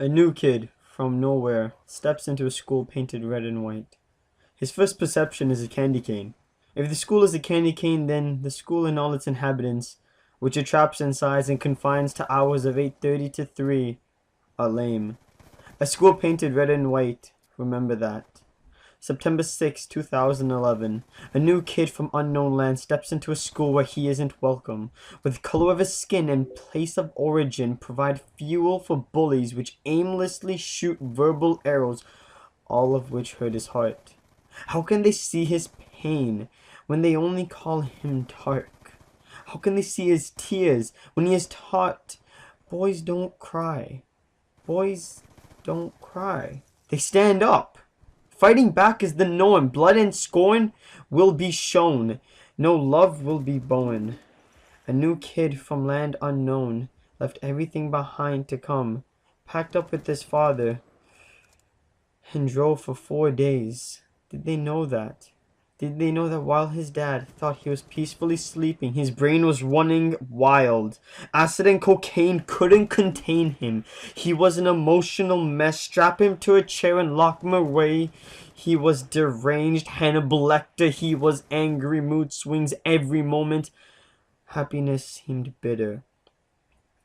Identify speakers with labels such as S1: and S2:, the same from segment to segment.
S1: A new kid from nowhere steps into a school painted red and white. His first perception is a candy cane. If the school is a candy cane, then the school and all its inhabitants, which it traps inside and confines to hours of 8:30 to 3, are lame. A school painted red and white, remember that. September 6, 2011. A new kid from unknown land steps into a school where he isn't welcome. With the color of his skin and place of origin provide fuel for bullies which aimlessly shoot verbal arrows, all of which hurt his heart. How can they see his pain when they only call him dark? How can they see his tears when he is taught, boys don't cry? Boys don't cry. They stand up. Fighting back is the norm. Blood and scorn will be shown. No love will be born. A new kid from land unknown left everything behind to come, packed up with his father, and drove for 4 days. Did they know that? Did they know that while his dad thought he was peacefully sleeping, his brain was running wild? Acid and cocaine couldn't contain him. He was an emotional mess. Strap him to a chair and lock him away. He was deranged Hannibal Lecter. He was angry, mood swings every moment. Happiness seemed bitter.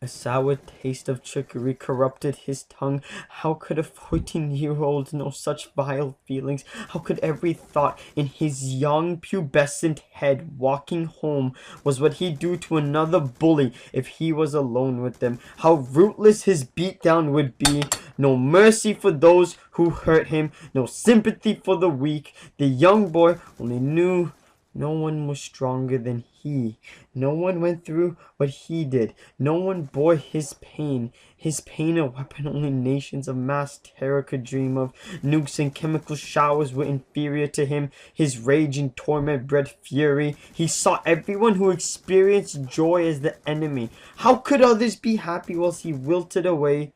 S1: A sour taste of trickery corrupted his tongue. How could a 14-year-old know such vile feelings? How could every thought in his young pubescent head walking home was what he'd do to another bully if he was alone with them? How ruthless his beatdown would be. No mercy for those who hurt him. No sympathy for the weak. The young boy only knew no one was stronger than he. No one went through what he did. No one bore his pain. His pain a weapon only nations of mass terror could dream of. Nukes and chemical showers were inferior to him. His rage and torment bred fury. He saw everyone who experienced joy as the enemy. How could others be happy whilst he wilted away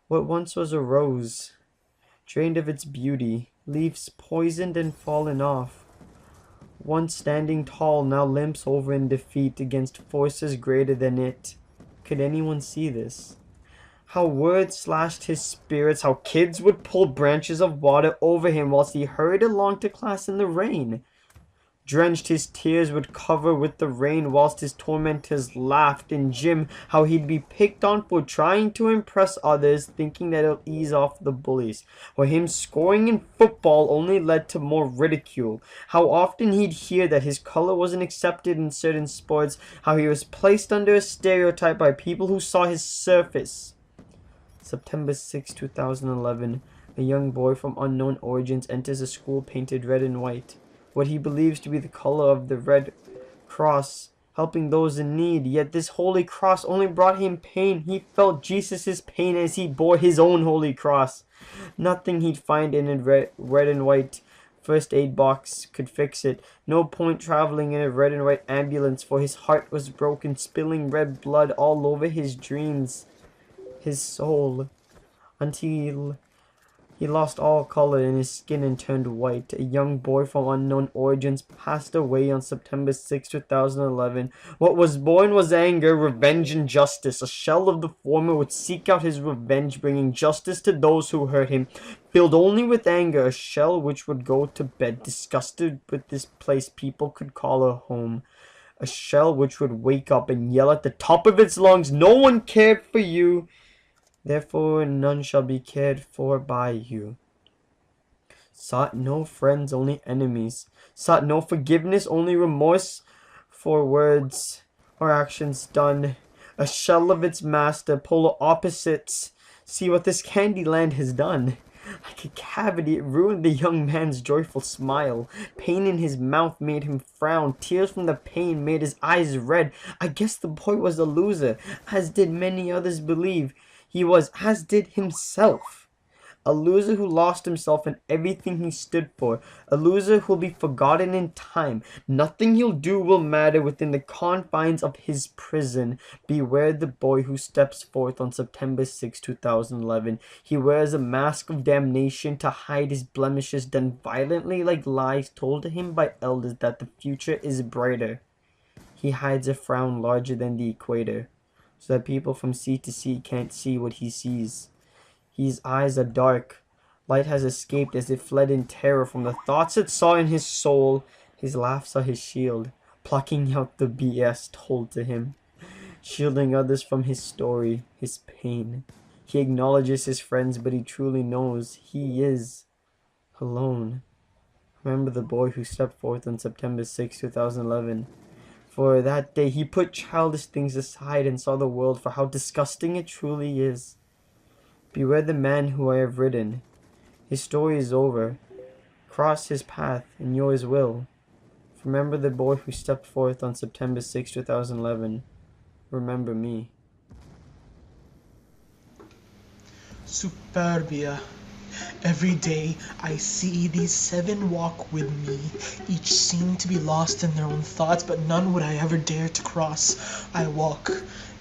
S1: what once was a rose, drained of its beauty, leaves poisoned and fallen off? Once standing tall, now limps over in defeat against forces greater than it. Could anyone see this? How words slashed his spirits, how kids would pull branches of water over him whilst he hurried along to class in the rain. Drenched his tears would cover with the rain whilst his tormentors laughed. In gym, how he'd be picked on for trying to impress others, thinking that it'll ease off the bullies. Or him scoring in football only led to more ridicule. How often he'd hear that his color wasn't accepted in certain sports. How he was placed under a stereotype by people who saw his surface. September 6, 2011. A young boy from unknown origins enters a school painted red and white. What he believes to be the color of the Red Cross, helping those in need. Yet this holy cross only brought him pain. He felt Jesus' pain as he bore his own holy cross. Nothing he'd find in a red and white first aid box could fix it. No point traveling in a red and white ambulance, for his heart was broken, spilling red blood all over his dreams, his soul, until he lost all color in his skin and turned white. A young boy from unknown origins passed away on September 6, 2011. What was born was anger, revenge, and justice. A shell of the former would seek out his revenge, bringing justice to those who hurt him. Filled only with anger, a shell which would go to bed disgusted with this place people could call a home. A shell which would wake up and yell at the top of its lungs, "No one cared for you. Therefore none shall be cared for by you." Sought no friends, only enemies. Sought no forgiveness, only remorse for words or actions done. A shell of its master, polar opposites. See what this candy land has done. Like a cavity, it ruined the young man's joyful smile. Pain in his mouth made him frown. Tears from the pain made his eyes red. I guess the boy was a loser, as did many others believe. He was, as did himself, a loser who lost himself in everything he stood for, a loser who'll be forgotten in time. Nothing he'll do will matter within the confines of his prison. Beware the boy who steps forth on September 6, 2011. He wears a mask of damnation to hide his blemishes, done violently like lies told to him by elders that the future is brighter. He hides a frown larger than the equator, so that people from sea to sea can't see what he sees. His eyes are dark. Light has escaped as it fled in terror from the thoughts it saw in his soul. His laughs are his shield, plucking out the BS told to him, shielding others from his story, his pain. He acknowledges his friends, but he truly knows he is alone. Remember the boy who stepped forth on September 6, 2011. For that day he put childish things aside and saw the world for how disgusting it truly is. Beware the man who I have written. His story is over. Cross his path, and yours will. Remember the boy who stepped forth on September 6, 2011. Remember me.
S2: Superbia. Every day I see these 7 walk with me. Each seem to be lost in their own thoughts, but none would I ever dare to cross. I walk,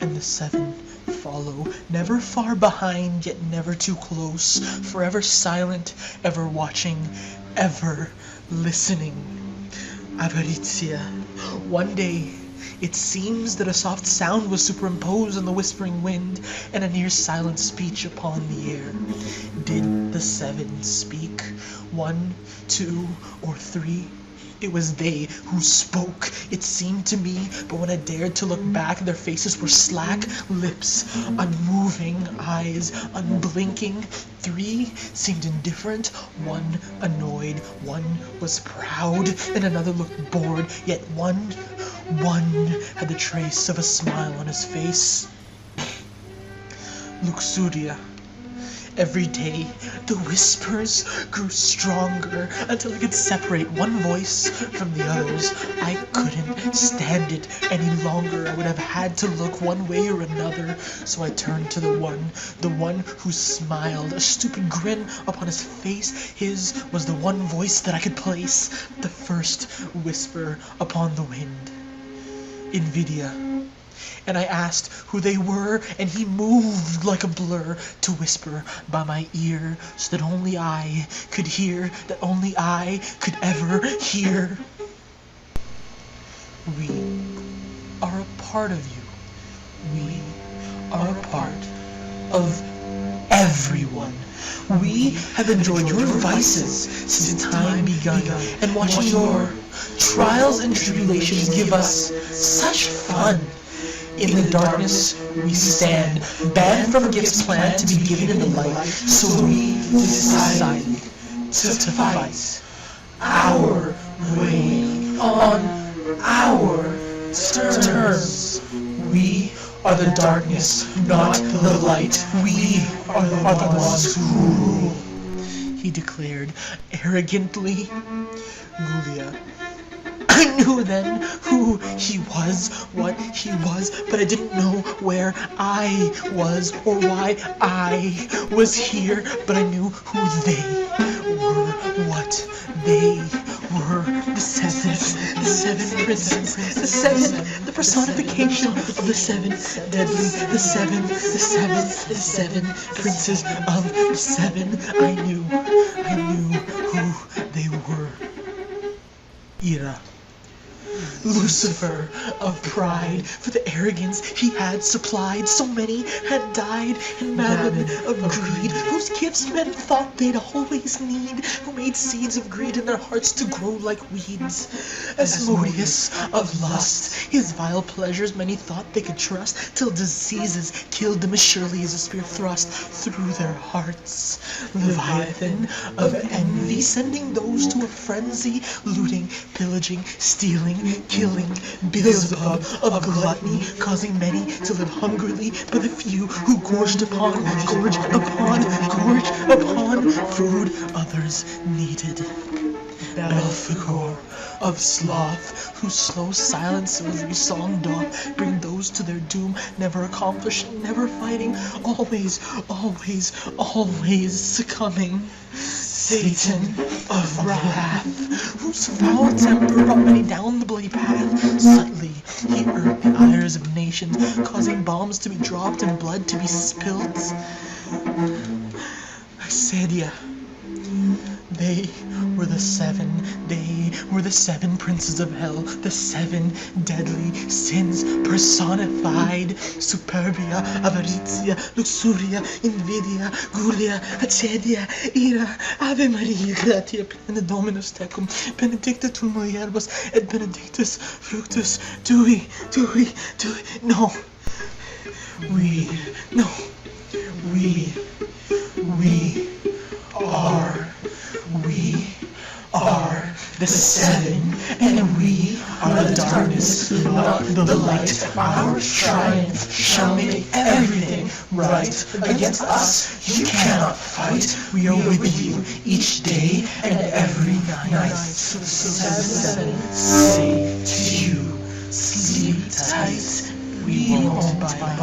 S2: and the 7 follow, never far behind, yet never too close, forever silent, ever watching, ever listening. Avaritia. One day, it seems that a soft sound was superimposed on the whispering wind, and a near silent speech upon the air. Did the 7 speak? 1, 2, or 3? It was they who spoke, it seemed to me, but when I dared to look back, their faces were slack, lips unmoving, eyes unblinking. 3 seemed indifferent, 1 annoyed, 1 was proud, and another looked bored, yet one had the trace of a smile on his face. Luxuria. Every day, the whispers grew stronger until I could separate one voice from the others. I couldn't stand it any longer. I would have had to look one way or another. So I turned to the one who smiled, a stupid grin upon his face. His was the one voice that I could place, the first whisper upon the wind. Invidia. And I asked who they were, and he moved like a blur to whisper by my ear, so that only I could hear, that only I could ever hear. We are a part of you. We are a part of everyone. We have enjoyed your vices since time begun, and watching your trials and tribulations give us such fun. In the darkness we stand, banned from gifts planned to be given in the light, so we decide to fight our way on our terms. We are the darkness, not the light. We are the ones who rule, he declared arrogantly. Gulia. I knew then who he was, what he was, but I didn't know where I was or why I was here, but I knew who they were, what they were. The 7 princes, the 7, the personification of the 7 deadly, the 7 princes of the 7. I knew who they were. Ira. Lucifer of pride, for the arrogance he had supplied. So many had died in Mammon of greed, whose gifts men thought they'd always need, who made seeds of greed in their hearts to grow like weeds. Asmodeus of lust, his vile pleasures many thought they could trust, till diseases killed them as surely as a spear thrust through their hearts. Leviathan of envy, sending those to a frenzy, looting, pillaging, stealing, killing. Beelzebub of gluttony, causing many to live hungrily, but the few who gorged upon food others needed. Belphegor of sloth, whose slow silent silvery song doth bring those to their doom, never accomplishing, never fighting, always succumbing. Satan of wrath, whose foul temper brought many down the bloody path. Subtly he irked the ires of nations, causing bombs to be dropped and blood to be spilt. Acedia. They We're the seven princes of hell, the seven deadly sins personified. Superbia, avaritia, luxuria, invidia, gulia, acedia, ira. Ave Maria, gratia plena Dominus tecum, benedicta tu mulieribus, et benedictus fructus tui. No. We are the seven, and we are the darkness, not the light. Our triumph shall make everything right. Against us you cannot fight. We are with you each day and every night. So the seven say to you, sleep tight, we won't bite.